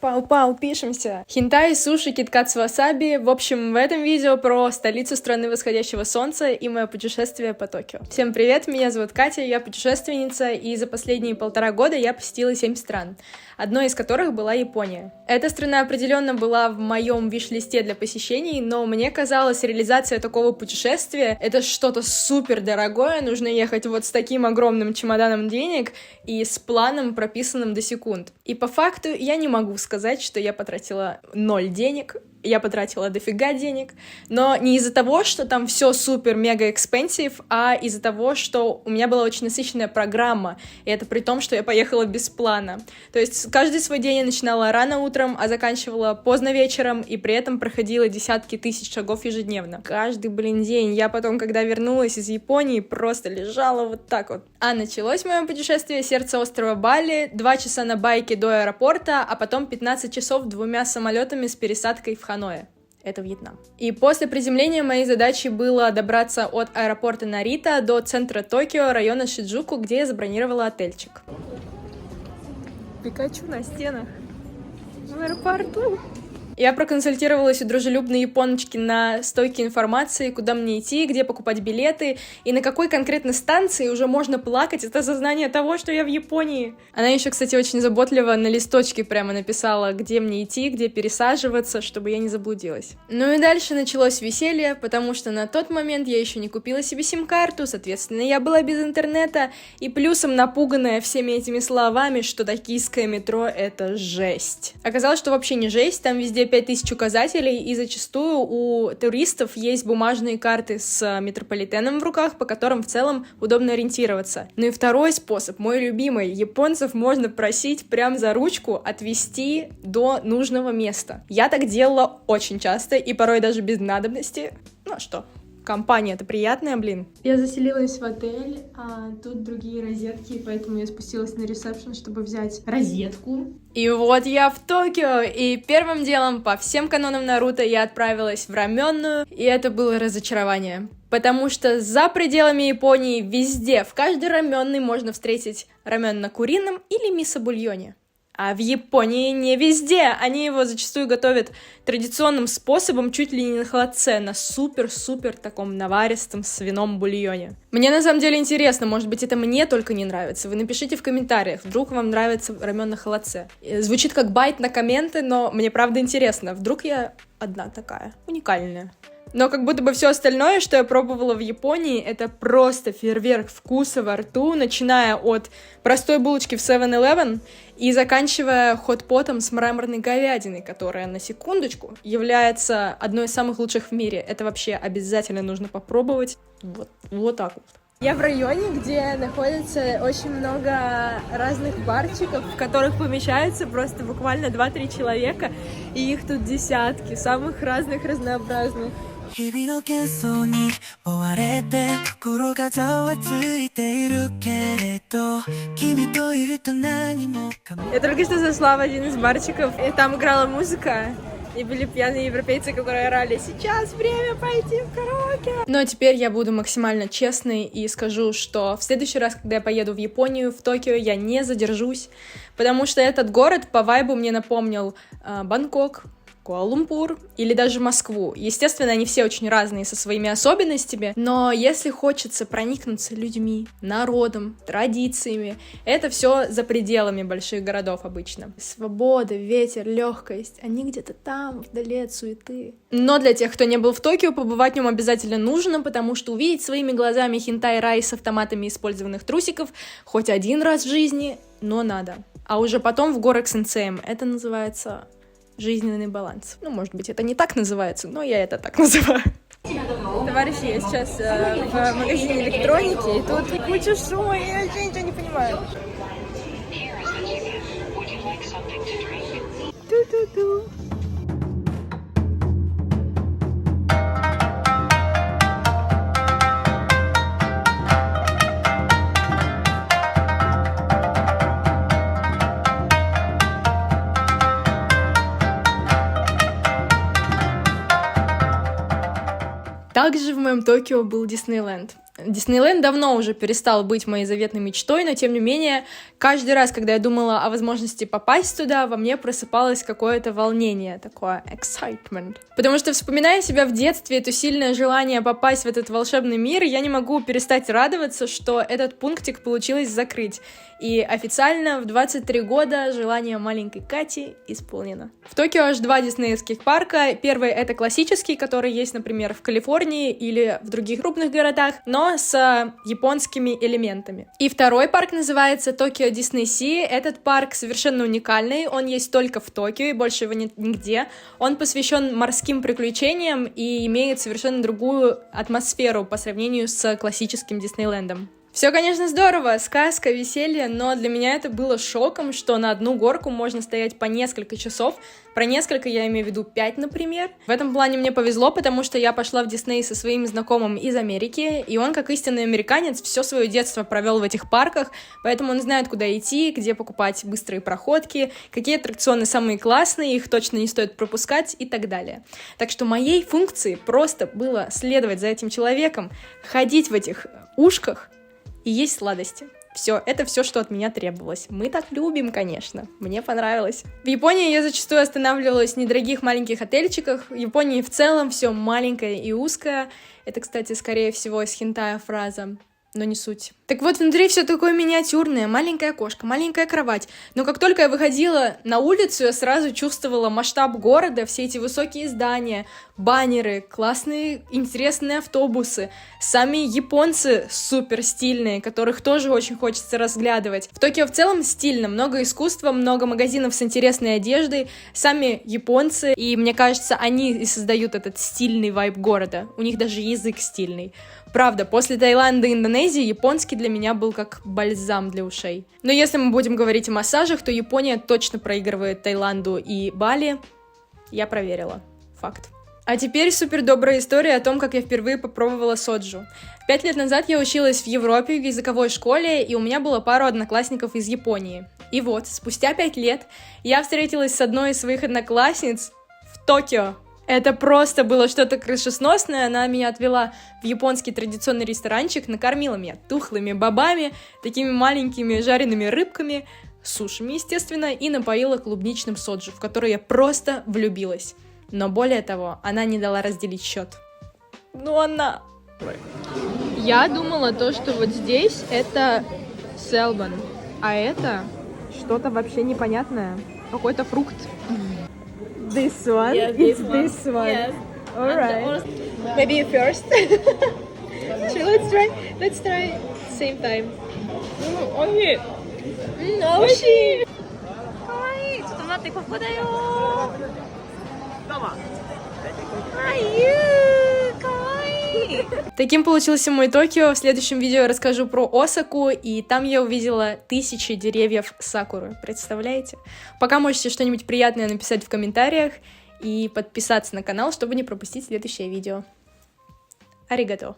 Пау-пау, пишемся. Хентай, суши, киткат с васаби. В общем, в этом видео про столицу страны восходящего солнца и мое путешествие по Токио. Всем привет, меня зовут Катя, я путешественница, и за последние 1,5 года я посетила 7 стран, одной из которых была Япония. Эта страна определенно была в моем виш-листе для посещений, но мне казалось, реализация такого путешествия — это что-то супер дорогое, нужно ехать вот с таким огромным чемоданом денег и с планом, прописанным до секунд. И по факту я не могу сказать, что я потратила 0 денег, я потратила дофига денег, но не из-за того, что там все супер-мега экспенсив, а из-за того, что у меня была очень насыщенная программа, и это при том, что я поехала без плана. То есть каждый свой день я начинала рано утром, а заканчивала поздно вечером, и при этом проходила десятки тысяч шагов ежедневно. Каждый, день. Я потом, когда вернулась из Японии, просто лежала вот так вот. А началось мое путешествие с сердца острова Бали, 2 часа на байке до аэропорта, а потом 15 часов 2 самолетами с пересадкой в Ханое. Это Вьетнам. И после приземления моей задачей было добраться от аэропорта Нарита до центра Токио, района Шиджуку, где я забронировала отельчик. Пикачу на стенах в аэропорту. Я проконсультировалась у дружелюбной японочки на стойке информации, куда мне идти, где покупать билеты, и на какой конкретно станции уже можно плакать от осознания того, что я в Японии. Она еще, кстати, очень заботливо на листочке прямо написала, где мне идти, где пересаживаться, чтобы я не заблудилась. Ну и дальше началось веселье, потому что на тот момент я еще не купила себе сим-карту, соответственно, я была без интернета, и плюсом напуганная всеми этими словами, что токийское метро — это жесть. Оказалось, что вообще не жесть, там везде 5000 указателей, и зачастую у туристов есть бумажные карты с метрополитеном в руках, по которым в целом удобно ориентироваться. Ну и второй способ, мой любимый. Японцев можно просить прям за ручку отвезти до нужного места. Я так делала очень часто, и порой даже без надобности. Ну а что? Компания-то приятная, блин. Я заселилась в отель, а тут другие розетки, поэтому я спустилась на ресепшн, чтобы взять розетку. И вот я в Токио, и первым делом по всем канонам Наруто я отправилась в раменную, и это было разочарование. Потому что за пределами Японии везде, в каждой раменной можно встретить рамен на курином или мисо-бульоне. А в Японии не везде. Они его зачастую готовят традиционным способом, чуть ли не на холодце, на супер-супер таком наваристом свином бульоне. Мне на самом деле интересно, может быть, это мне только не нравится. Вы напишите в комментариях, вдруг вам нравится рамен на холодце. Звучит как байт на комменты, но мне правда интересно. Вдруг я одна такая, уникальная. Но как будто бы все остальное, что я пробовала в Японии, это просто фейерверк вкуса во рту, начиная от простой булочки в 7-Eleven и заканчивая хот-потом с мраморной говядиной, которая, на секундочку, является одной из самых лучших в мире. Это вообще обязательно нужно попробовать. Вот так вот. Я в районе, где находится очень много разных барчиков, в которых помещаются просто буквально 2-3 человека, и их тут десятки, самых разных, разнообразных. Я только что зашла в один из барчиков, и там играла музыка. И были пьяные европейцы, которые орали: «Сейчас время пойти в караоке!» Но теперь я буду максимально честной и скажу, что в следующий раз, когда я поеду в Японию, в Токио, я не задержусь, потому что этот город по вайбу мне напомнил Бангкок, Куала-Лумпур или даже Москву. Естественно, они все очень разные со своими особенностями, но если хочется проникнуться людьми, народом, традициями, это все за пределами больших городов обычно. Свобода, ветер, легкость, они где-то там, вдали от суеты. Но для тех, кто не был в Токио, побывать в нем обязательно нужно, потому что увидеть своими глазами хентай-рай с автоматами использованных трусиков хоть один раз в жизни, но надо. А уже потом в горы к сенсеям. Это называется жизненный баланс. Ну, может быть, это не так называется, но я это так называю. Товарищи, я сейчас в магазине электроники, и тут куча шума, и я вообще ничего не понимаю. Ту-ту-ту. Также в моем Токио был Диснейленд. Диснейленд давно уже перестал быть моей заветной мечтой, но тем не менее, каждый раз, когда я думала о возможности попасть туда, во мне просыпалось какое-то волнение, такое excitement. Потому что, вспоминая себя в детстве, это сильное желание попасть в этот волшебный мир, я не могу перестать радоваться, что этот пунктик получилось закрыть. И официально в 23 года желание маленькой Кати исполнено. В Токио аж 2 диснеевских парка. Первый — это классический, который есть, например, в Калифорнии или в других крупных городах, но с японскими элементами. И второй парк называется Токио Дисней Си. Этот парк совершенно уникальный, он есть только в Токио, и больше его нет нигде. Он посвящен морским приключениям и имеет совершенно другую атмосферу по сравнению с классическим Диснейлендом. Все, конечно, здорово, сказка, веселье, но для меня это было шоком, что на одну горку можно стоять по несколько часов. Про несколько я имею в виду 5, например. В этом плане мне повезло, потому что я пошла в Дисней со своим знакомым из Америки, и он, как истинный американец, все свое детство провел в этих парках, поэтому он знает, куда идти, где покупать быстрые проходки, какие аттракционы самые классные, их точно не стоит пропускать и так далее. Так что моей функцией просто было следовать за этим человеком, ходить в этих ушках и есть сладости. Это все, что от меня требовалось. Мы так любим, конечно. Мне понравилось. В Японии я зачастую останавливалась в недорогих маленьких отельчиках. В Японии в целом все маленькое и узкое. Это, кстати, скорее всего, из хентая фраза, но не суть. Так вот, внутри все такое миниатюрное, маленькое окошко, маленькая кровать. Но как только я выходила на улицу, я сразу чувствовала масштаб города, все эти высокие здания, баннеры, классные, интересные автобусы. Сами японцы супер стильные, которых тоже очень хочется разглядывать. В Токио в целом стильно, много искусства, много магазинов с интересной одеждой. Сами японцы, и мне кажется, они и создают этот стильный вайб города. У них даже язык стильный. Правда, после Таиланда и Индонезии японский для меня был как бальзам для ушей. Но если мы будем говорить о массажах, то Япония точно проигрывает Таиланду и Бали. Я проверила. Факт. А теперь супер добрая история о том, как я впервые попробовала соджу. 5 лет назад я училась в Европе в языковой школе, и у меня было пару одноклассников из Японии. И вот, спустя 5 лет я встретилась с одной из своих одноклассниц в Токио. Это просто было что-то крышесносное. Она меня отвела в японский традиционный ресторанчик, накормила меня тухлыми бобами, такими маленькими жареными рыбками, сушами, естественно, и напоила клубничным соджу, в который я просто влюбилась. Но более того, она не дала разделить счет. Я думала то, что вот здесь это селбан, а это что-то вообще непонятное. Какой-то фрукт. This one? Yeah, It's this one. Yes. Alright. Maybe first. Sure, let's try same time. おいしい。美味しい。かわいい。ちょっと待って、ここだよ。どうも。あゆー、かわいい。 Таким получился мой Токио. В следующем видео я расскажу про Осаку, и там я увидела 1000 деревьев сакуры. Представляете? Пока можете что-нибудь приятное написать в комментариях и подписаться на канал, чтобы не пропустить следующее видео. Аригато!